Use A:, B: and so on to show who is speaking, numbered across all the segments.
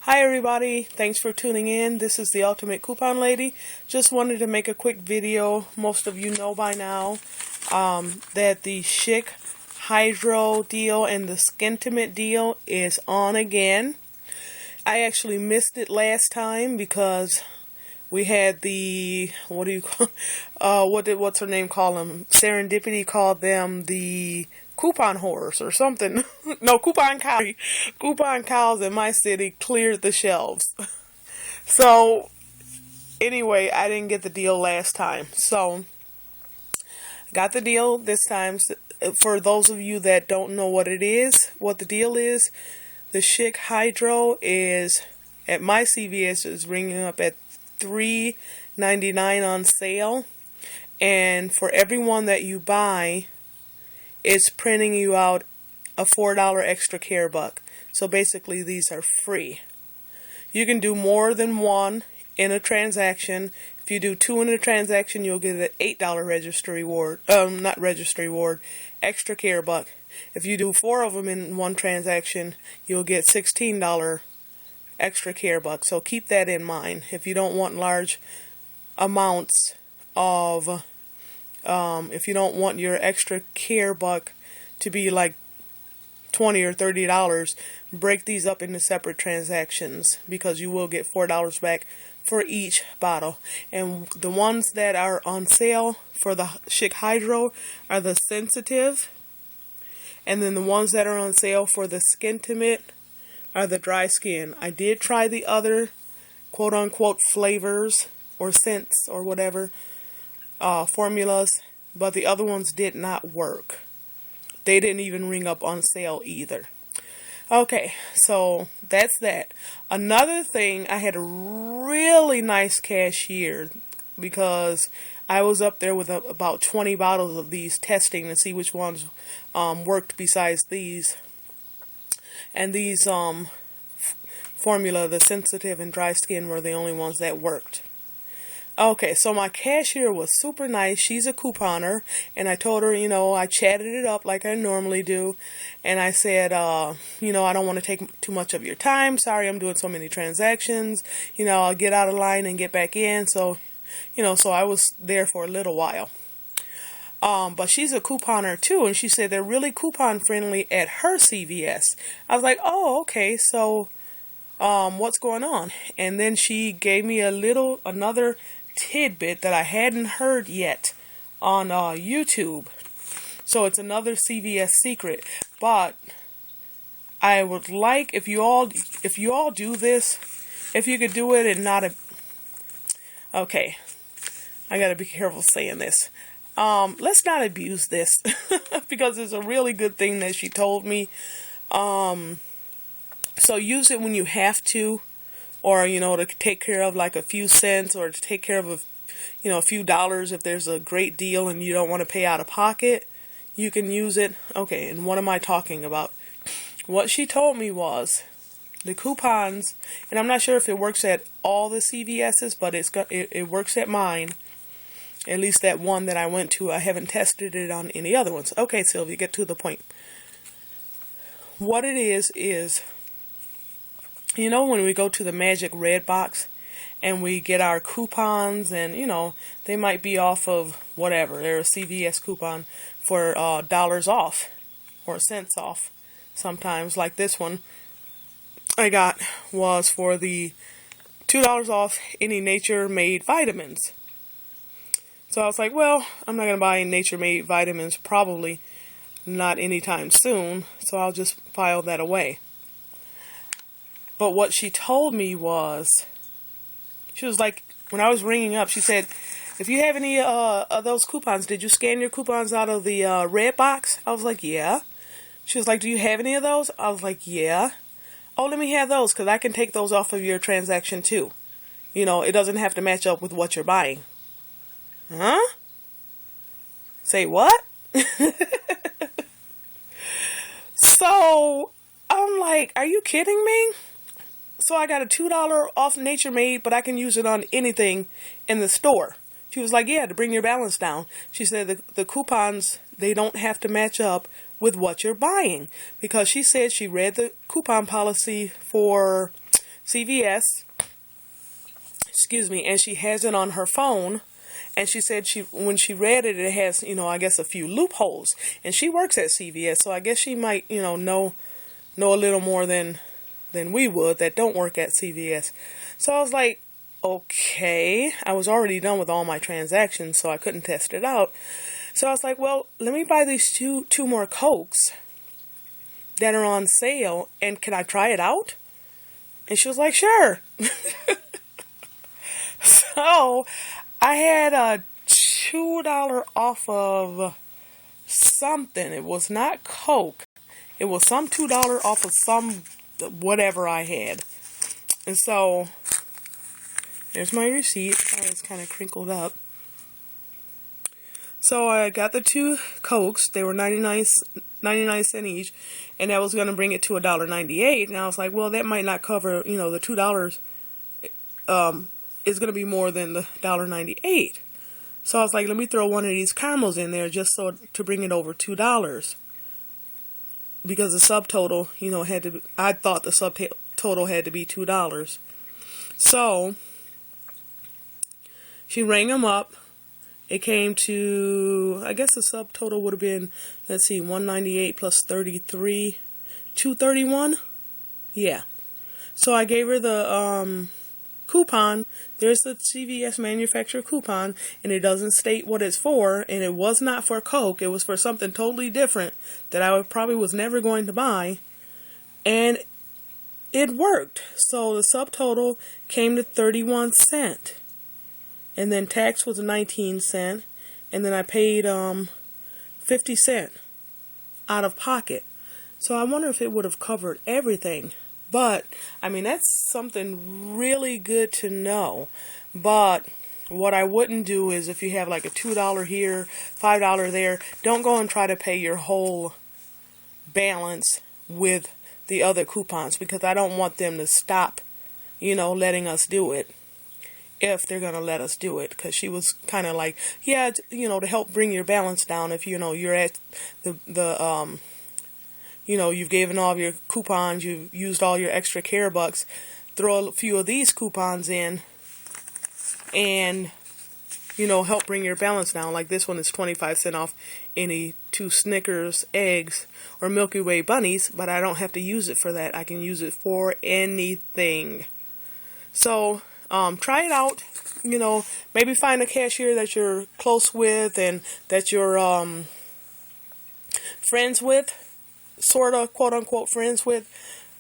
A: Hi everybody, thanks for tuning in. This is the Ultimate Coupon Lady. Just wanted to make a quick video. Most of you know by now that the Schick Hydro deal and the Skintimate deal is on again. I actually missed it last time because we had the, what's her name call them? Serendipity called them the coupon whores or something. No, coupon cows. Coupon cows in my city cleared the shelves. So, anyway, I didn't get the deal last time. So, got the deal this time. For those of you that don't know what it is, what the deal is, the Schick Hydro is, at my CVS, is ringing up at $3.99 on sale. And for everyone that you buy, it's printing you out a $4 extra care buck. So basically these are free. You can do more than one in a transaction. If you do two in a transaction, you'll get an $8 registry reward. Extra care buck. If you do 4 of them in one transaction, you'll get $16 extra care buck. So keep that in mind. If you don't want large amounts of if you don't want your extra care buck to be like $20 or $30, break these up into separate transactions because you will get $4 back for each bottle. And the ones that are on sale for the Schick Hydro are the sensitive, and then the ones that are on sale for the Skintimate are the dry skin. I did try the other quote unquote flavors or scents or whatever formulas, but the other ones did not work. They didn't even ring up on sale either. Okay, so that's that. Another thing, I had a really nice cashier because I was up there with about 20 bottles of these testing to see which ones worked besides these. And these formula, the sensitive and dry skin, were the only ones that worked. Okay, so my cashier was super nice. She's a couponer, and I told her, I chatted it up like I normally do, and I said, I don't want to take too much of your time. Sorry, I'm doing so many transactions. I'll get out of line and get back in. So, so I was there for a little while. But she's a couponer too, and she said they're really coupon friendly at her CVS. I was like, oh, okay, so what's going on? And then she gave me another tidbit that I hadn't heard yet on YouTube. So it's another CVS secret. But I would like, if you all do this, if you could do it and not okay, I gotta be careful saying this. Let's not abuse this because it's a really good thing that she told me. So use it when you have to, or, to take care of like a few cents, or to take care of a few dollars if there's a great deal and you don't want to pay out of pocket. You can use it. Okay, and what am I talking about? What she told me was the coupons, and I'm not sure if it works at all the CVS's, but it works at mine. At least that one that I went to. I haven't tested it on any other ones. Okay, Sylvia, get to the point. What it is when we go to the Magic Red Box and we get our coupons, and, they might be off of whatever. They're a CVS coupon for dollars off or cents off sometimes. Like this one I got was for the $2 off any nature-made vitamins. So I was like, well, I'm not going to buy any nature-made vitamins, probably not anytime soon, so I'll just file that away. But what she told me was, she was like, when I was ringing up, she said, if you have any of those coupons, did you scan your coupons out of the red box? I was like, yeah. She was like, do you have any of those? I was like, yeah. Oh, let me have those, because I can take those off of your transaction too. It doesn't have to match up with what you're buying. Huh? Say what? So, I'm like, are you kidding me? So I got a $2 off Nature Made, but I can use it on anything in the store. She was like, yeah, to bring your balance down. She said the coupons, they don't have to match up with what you're buying. Because she said she read the coupon policy for CVS, excuse me, and she has it on her phone. And she said when she read it, it has, I guess a few loopholes. And she works at CVS, so I guess she might, know a little more than we would that don't work at CVS. So I was like, okay. I was already done with all my transactions, so I couldn't test it out. So I was like, well, let me buy these two more Cokes that are on sale, and can I try it out? And she was like, sure. So I had a $2 off of something. It was not Coke. It was some $2 off of some whatever I had. And so there's my receipt. It's kind of crinkled up. So I got the 2 Cokes. They were 99 cents each, and that was going to bring it to $1.98. And I was like, well, that might not cover, the $2 is going to be more than the $1.98. So I was like, let me throw one of these caramels in there just so to bring it over $2. Because the subtotal, I thought the subtotal had to be $2. So she rang them up. It came to, I guess the subtotal would have been, let's see, 198 plus 33, 231. Yeah. So I gave her the coupon. There's the CVS manufacturer coupon, and it doesn't state what it's for, and it was not for Coke. It was for something totally different that I probably was never going to buy, and it worked. So the subtotal came to 31 cents, and then tax was 19 cents, and then I paid 50 cents out of pocket. So I wonder if it would have covered everything. But, I mean, that's something really good to know. But what I wouldn't do is if you have like a $2 here, $5 there, don't go and try to pay your whole balance with the other coupons, because I don't want them to stop, letting us do it if they're going to let us do it. Because she was kind of like, yeah, to help bring your balance down if, you're at the you've given all of your coupons, you've used all your extra care bucks, throw a few of these coupons in and, help bring your balance down. Like this one is 25 cents off any 2 Snickers eggs or Milky Way bunnies, but I don't have to use it for that. I can use it for anything. So, try it out. Maybe find a cashier that you're close with and that you're, friends with. Sort of, quote unquote, friends with.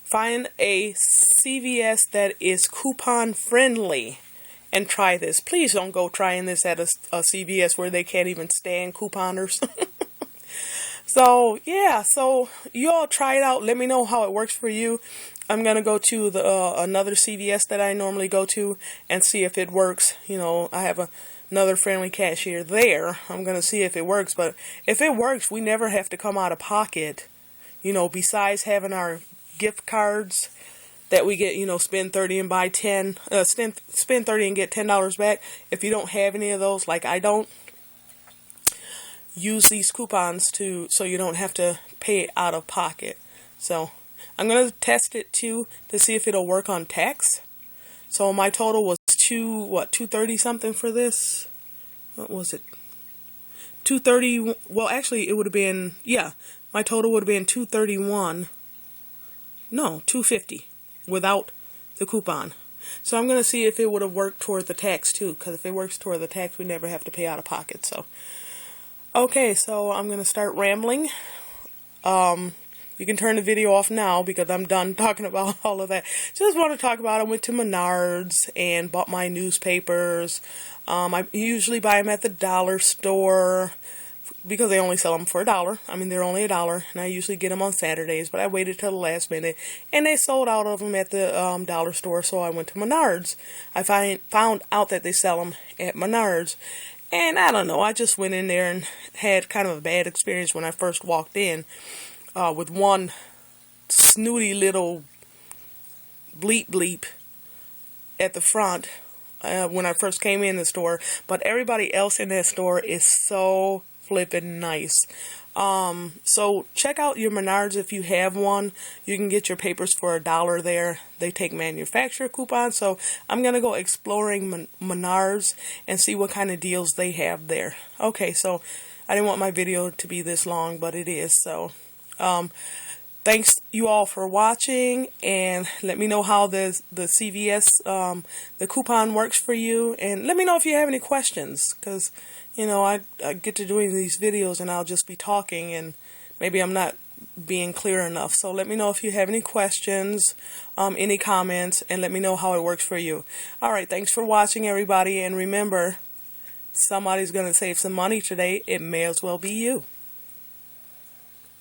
A: Find a CVS that is coupon friendly and try this. Please don't go trying this at a CVS where they can't even stand couponers. So yeah, so you all try it out. Let me know how it works for you. I'm gonna go to the another CVS that I normally go to and see if it works. I have another friendly cashier there. I'm gonna see if it works. But if it works, we never have to come out of pocket. Besides having our gift cards that we get, spend 30 and buy 10, spend 30 and get $10 back. If you don't have any of those, like I don't, use these coupons so you don't have to pay out of pocket. So I'm going to test it too to see if it'll work on tax. So my total was $230 something for this. What was it? $230. Well, actually it would have been, yeah. My total would have been $231. No, $250 without the coupon. So I'm going to see if it would have worked toward the tax too, because if it works toward the tax, we never have to pay out of pocket. So, okay, so I'm going to start rambling. You can turn the video off now because I'm done talking about all of that. Just want to talk about I went to Menards and bought my newspapers. I usually buy them at the dollar store, because they only sell them for $1. I mean, they're only $1, and I usually get them on Saturdays, but I waited till the last minute, and they sold out of them at the dollar store, so I went to Menards. I found out that they sell them at Menards, and I don't know, I just went in there and had kind of a bad experience when I first walked in with one snooty little bleep at the front when I first came in the store, but everybody else in that store is so flippin' nice. So check out your Menards if you have one. You can get your papers for $1 there. They take manufacturer coupons. So I'm going to go exploring Menards and see what kind of deals they have there. Okay, so I didn't want my video to be this long, but it is. So thanks you all for watching, and let me know how the CVS, the coupon works for you, and let me know if you have any questions, because, you know, I get to doing these videos and I'll just be talking and maybe I'm not being clear enough. So let me know if you have any questions, any comments, and let me know how it works for you. Alright, thanks for watching, everybody, and remember, somebody's going to save some money today. It may as well be you.